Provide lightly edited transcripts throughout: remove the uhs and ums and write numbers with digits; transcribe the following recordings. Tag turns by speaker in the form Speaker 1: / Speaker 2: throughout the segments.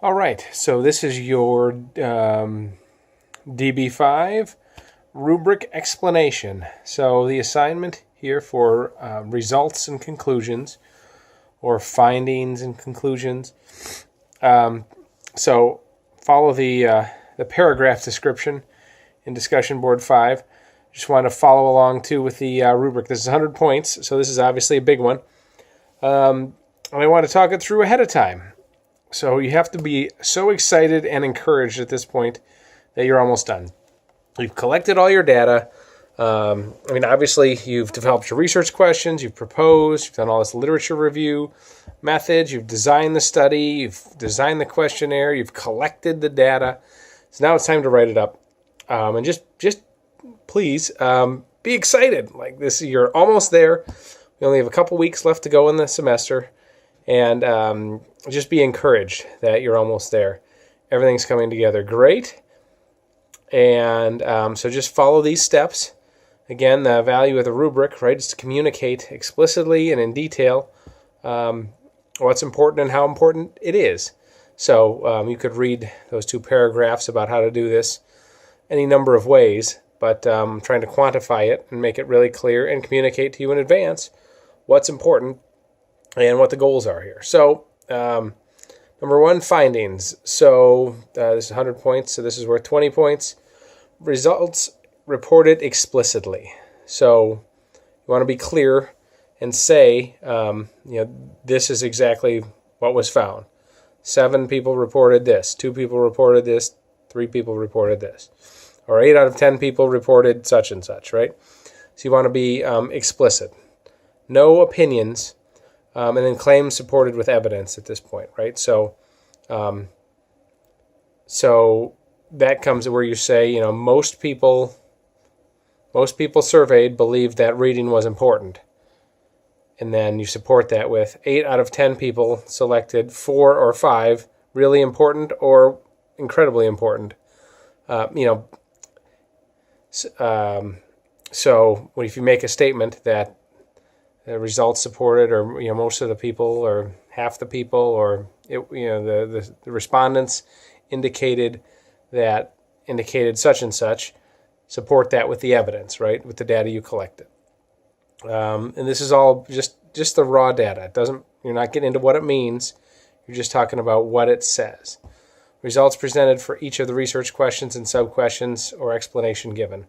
Speaker 1: All right, so this is your Db5 rubric explanation. So the assignment here for results and conclusions, or findings and conclusions. So follow the paragraph description in discussion board 5. Just want to follow along too with the rubric. This is 100 points, so this is obviously a big one. And I want to talk it through ahead of time. So you have to be so excited and encouraged at this point that you're almost done. You've collected all your data. Obviously, you've developed your research questions, you've proposed, you've done all this literature review methods, you've designed the study, you've designed the questionnaire, you've collected the data. So now it's time to write it up. And just please be excited. Like this, you're almost there. We only have a couple weeks left to go in the semester. And just be encouraged that you're almost there. Everything's coming together great. And so just follow these steps. Again, the value of the rubric, right, is to communicate explicitly and in detail what's important and how important it is. So you could read those 2 paragraphs about how to do this any number of ways, but I'm trying to quantify it and make it really clear and communicate to you in advance what's important and what the goals are here. So number 1, findings. So this is 100 points, so this is worth 20 points. Results reported explicitly. So you want to be clear and say, this is exactly what was found. 7 people reported this, 2 people reported this, 3 people reported this. Or 8 out of 10 people reported such and such, right? So you want to be explicit. No opinions. And then claims supported with evidence at this point, right? So that comes to where you say, most people surveyed believed that reading was important. And then you support that with 8 out of 10 people selected 4 or 5 really important or incredibly important. So if you make a statement that the results supported, or most of the people, or half the people, or the respondents indicated such and such, support that with the evidence, right, with the data you collected. And this is all just the raw data. You're not getting into what it means. You're just talking about what it says. Results presented for each of the research questions and sub-questions or explanation given.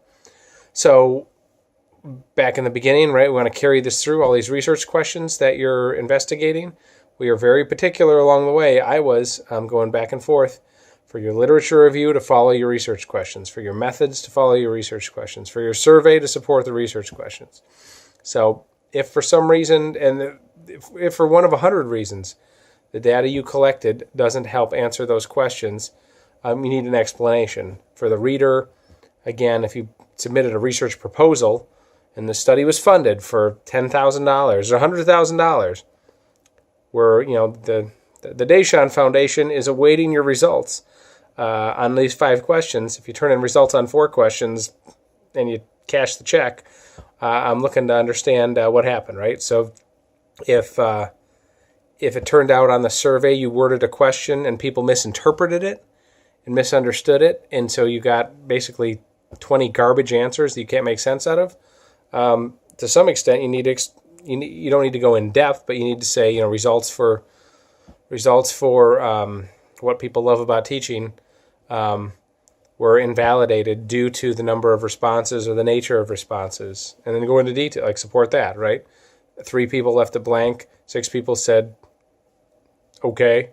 Speaker 1: So back in the beginning, right, we want to carry this through all these research questions that you're investigating. We are very particular along the way. I was going back and forth for your literature review to follow your research questions, for your methods to follow your research questions, for your survey to support the research questions. So if for some reason, and if for one of 100 reasons, the data you collected doesn't help answer those questions, you need an explanation. For the reader, again, if you submitted a research proposal and the study was funded for $10,000 or $100,000, where the Deshawn Foundation is awaiting your results on these 5 questions. If you turn in results on 4 questions and you cash the check, I'm looking to understand what happened, right? So if it turned out on the survey you worded a question and people misinterpreted it and misunderstood it, and so you got basically 20 garbage answers that you can't make sense out of, to some extent you don't need to go in depth, but you need to say, results for what people love about teaching were invalidated due to the number of responses or the nature of responses, and then go into detail, like support that, right? 3 people left it blank, 6 people said okay,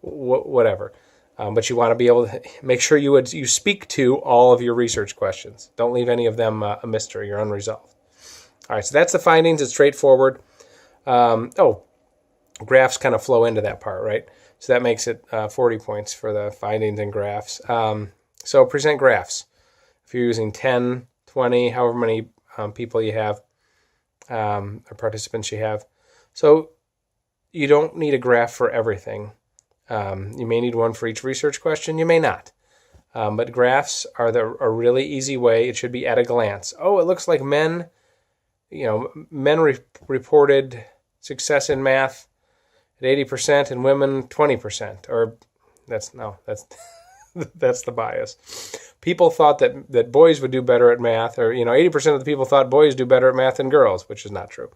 Speaker 1: whatever. But you want to be able to make sure you speak to all of your research questions. Don't leave any of them a mystery or unresolved. All right, so that's the findings. It's straightforward. Graphs kind of flow into that part, right? So that makes it 40 points for the findings and graphs. So present graphs. If you're using 10, 20, however many people you have, or participants you have. So you don't need a graph for everything. You may need one for each research question. You may not. But graphs are a really easy way. It should be at a glance. Oh, it looks like men reported success in math at 80% and women 20%. Or that's that's the bias. People thought that boys would do better at math, or 80% of the people thought boys do better at math than girls, which is not true.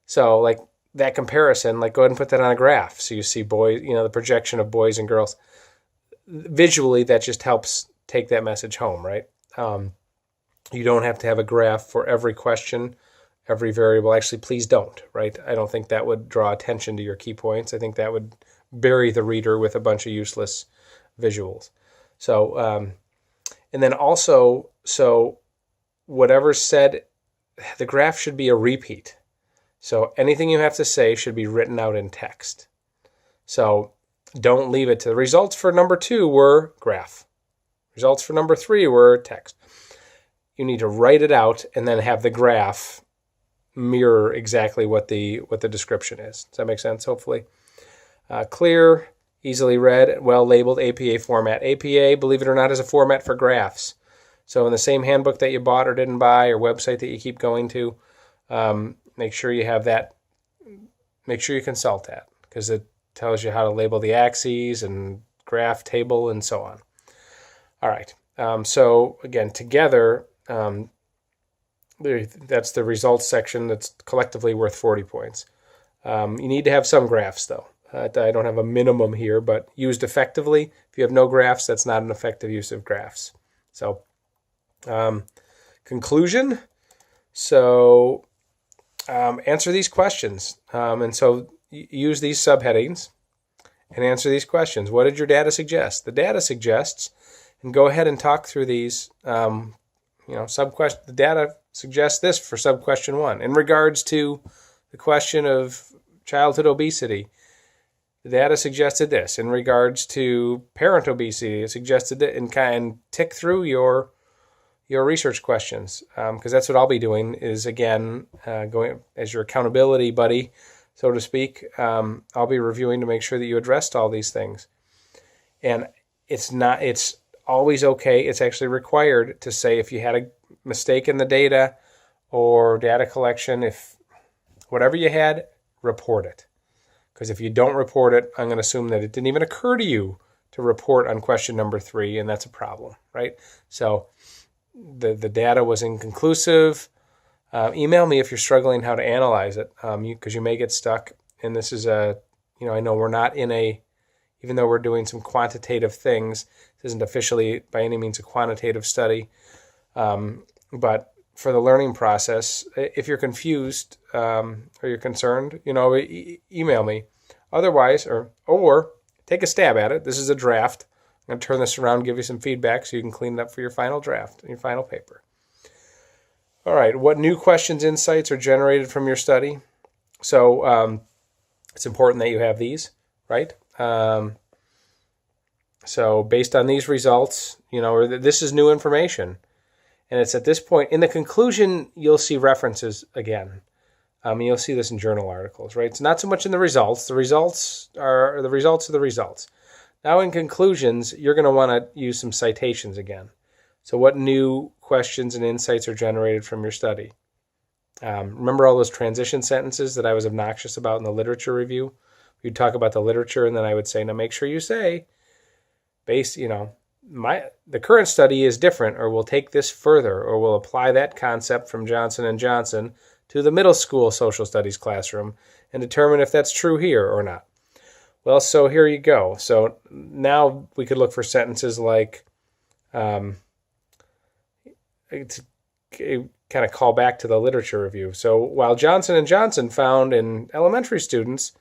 Speaker 1: So like that comparison, like go ahead and put that on a graph. So you see boys, the projection of boys and girls. Visually, that just helps take that message home, right? You don't have to have a graph for every question, every variable. Actually, please don't, right? I don't think that would draw attention to your key points. I think that would bury the reader with a bunch of useless visuals. So, and then also, so whatever's said, the graph should be a repeat. So anything you have to say should be written out in text. So don't leave it to the results for number 2 were graph. Results for number 3 were text. You need to write it out and then have the graph mirror exactly what the description is. Does that make sense? Hopefully. Clear, easily read, well-labeled APA format. APA, believe it or not, is a format for graphs. So in the same handbook that you bought or didn't buy or website that you keep going to, make sure you have that. Make sure you consult that because it tells you how to label the axes and graph table and so on. All right. So again, together, that's the results section that's collectively worth 40 points. You need to have some graphs, though. I don't have a minimum here, but used effectively. If you have no graphs, that's not an effective use of graphs. So, conclusion. So, answer these questions. And so use these subheadings and answer these questions. What did your data suggest? The data suggests, and go ahead and talk through these. The data suggests this for sub-question 1. In regards to the question of childhood obesity, the data suggested this. In regards to parent obesity, it suggested that, and tick through your research questions, because that's what I'll be doing is, again, going as your accountability buddy, so to speak. I'll be reviewing to make sure that you addressed all these things. And it's always okay. It's actually required to say if you had a mistake in the data or data collection, if whatever you had, report it. Because if you don't report it, I'm going to assume that it didn't even occur to you to report on question number 3, and that's a problem, right? So the data was inconclusive. Email me if you're struggling how to analyze it, because you may get stuck. And this is I know we're not even though we're doing some quantitative things, this isn't officially by any means a quantitative study. But for the learning process, if you're confused or you're concerned, email me. Otherwise, or take a stab at it. This is a draft. I'm going to turn this around, give you some feedback so you can clean it up for your final draft, your final paper. All right, what new questions, insights are generated from your study? So it's important that you have these, right? So based on these results, this is new information. And it's at this point, in the conclusion, you'll see references again. You'll see this in journal articles, right? It's not so much in the results. The results are the results. Now in conclusions, you're going to want to use some citations again. So what new questions and insights are generated from your study? Remember all those transition sentences that I was obnoxious about in the literature review? You'd talk about the literature, and then I would say, now make sure you say, the current study is different, or we'll take this further, or we'll apply that concept from Johnson & Johnson to the middle school social studies classroom and determine if that's true here or not. Well, so here you go. So now we could look for sentences like, to kind of call back to the literature review. So while Johnson & Johnson found in elementary students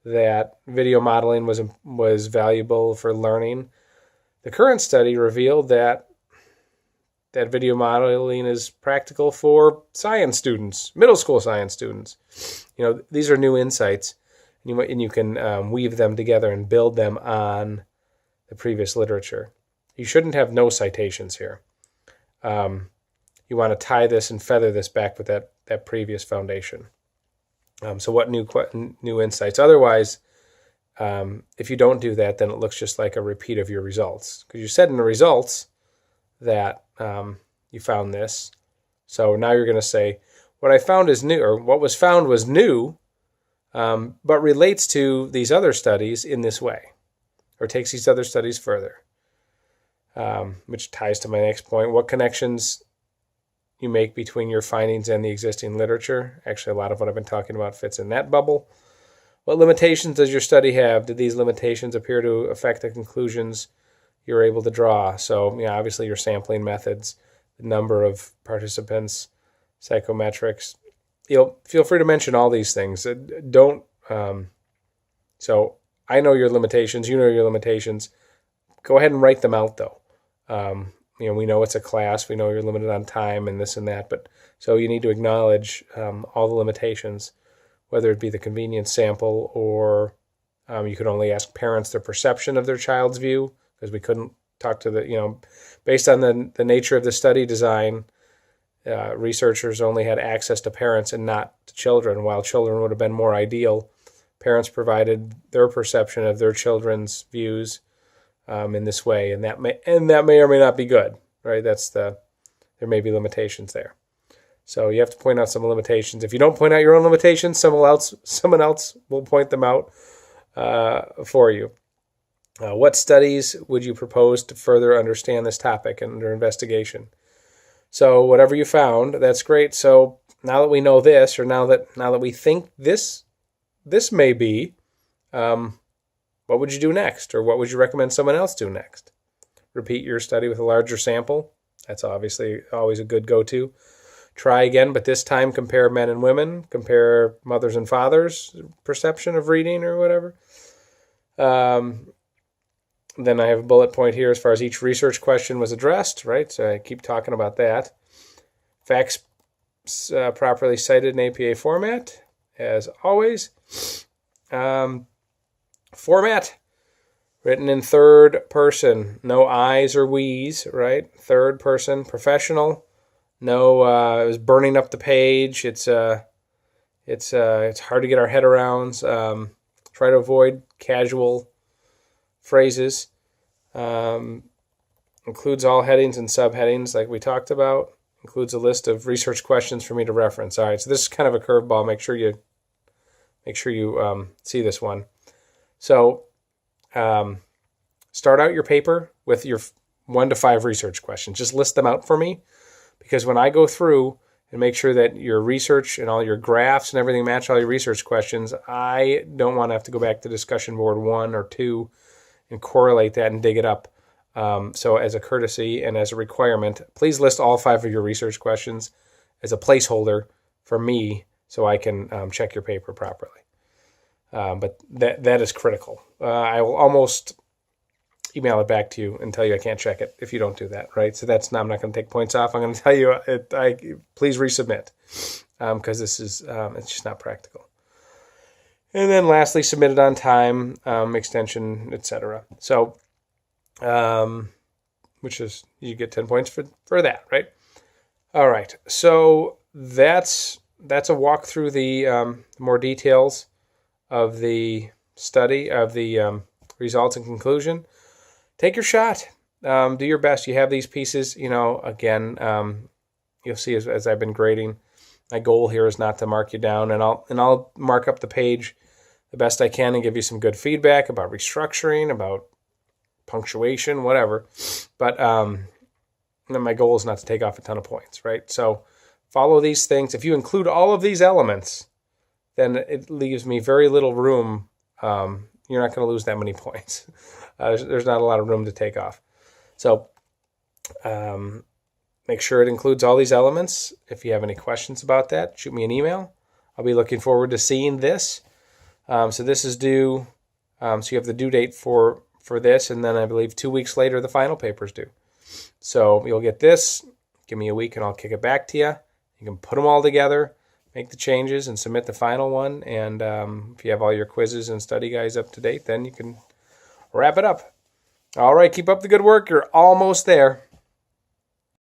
Speaker 1: that video modeling was valuable for learning, the current study revealed that video modeling is practical for science students, middle school science students. These are new insights, and you can weave them together and build them on the previous literature. You shouldn't have no citations here. You want to tie this and feather this back with that previous foundation. So what new insights? Otherwise, if you don't do that, then it looks just like a repeat of your results. Because you said in the results that you found this. So now you're going to say, what I found is new, or what was found was new, but relates to these other studies in this way, or takes these other studies further, which ties to my next point. What connections you make between your findings and the existing literature. Actually, a lot of what I've been talking about fits in that bubble. What limitations does your study have? Did these limitations appear to affect the conclusions you're able to draw? So, obviously your sampling methods, the number of participants, psychometrics. Feel free to mention all these things. Don't. So I know your limitations. You know your limitations. Go ahead and write them out, though. We know it's a class. We know you're limited on time and this and that. But so you need to acknowledge all the limitations, whether it be the convenience sample or you could only ask parents their perception of their child's view, because we couldn't talk to based on the nature of the study design, researchers only had access to parents and not to children, while children would have been more ideal. Parents provided their perception of their children's views in this way, and that may or may not be good, right? There may be limitations there. So you have to point out some limitations. If you don't point out your own limitations, someone else will point them out for you. What studies would you propose to further understand this topic under investigation? So whatever you found, that's great. So now that we know this, or now that we think this may be, what would you do next? Or what would you recommend someone else do next? Repeat your study with a larger sample. That's obviously always a good go-to. Try again, but this time compare men and women, compare mothers and fathers' perception of reading or whatever. Then I have a bullet point here as far as each research question was addressed, right? So I keep talking about that. Facts properly cited in APA format, as always. Format, written in third person, no I's or we's, right? Third person, professional. No, it was burning up the page. It's hard to get our head around. Try to avoid casual phrases. Includes all headings and subheadings, like we talked about. Includes a list of research questions for me to reference. All right, so this is kind of a curveball. Make sure you see this one. So, start out your paper with your 1 to 5 research questions. Just list them out for me, because when I go through and make sure that your research and all your graphs and everything match all your research questions, I don't want to have to go back to discussion board 1 or 2 and correlate that and dig it up. So as a courtesy and as a requirement, please list all 5 of your research questions as a placeholder for me so I can check your paper properly. But that is critical. I will almost email it back to you and tell you I can't check it if you don't do that, right? So I'm not going to take points off. I'm going to tell you, please resubmit, because this is it's just not practical. And then lastly, submit it on time, extension, etc. So, which is, you get 10 points for that, right? All right. So that's a walk through the more details of the study, of the results and conclusion. Take your shot. Do your best. You have these pieces, again, you'll see as I've been grading, my goal here is not to mark you down, and I'll mark up the page the best I can and give you some good feedback about restructuring, about punctuation, whatever. But my goal is not to take off a ton of points, right? So follow these things. If you include all of these elements, then it leaves me very little room. You're not going to lose that many points. There's not a lot of room to take off. So make sure it includes all these elements. If you have any questions about that, shoot me an email. I'll be looking forward to seeing this. So this is due. So you have the due date for this, and then I believe 2 weeks later the final paper's due. So you'll get this. Give me a week, and I'll kick it back to you. You can put them all together, make the changes, and submit the final one. And if you have all your quizzes and study guides up to date, then you can wrap it up. All right, keep up the good work. You're almost there.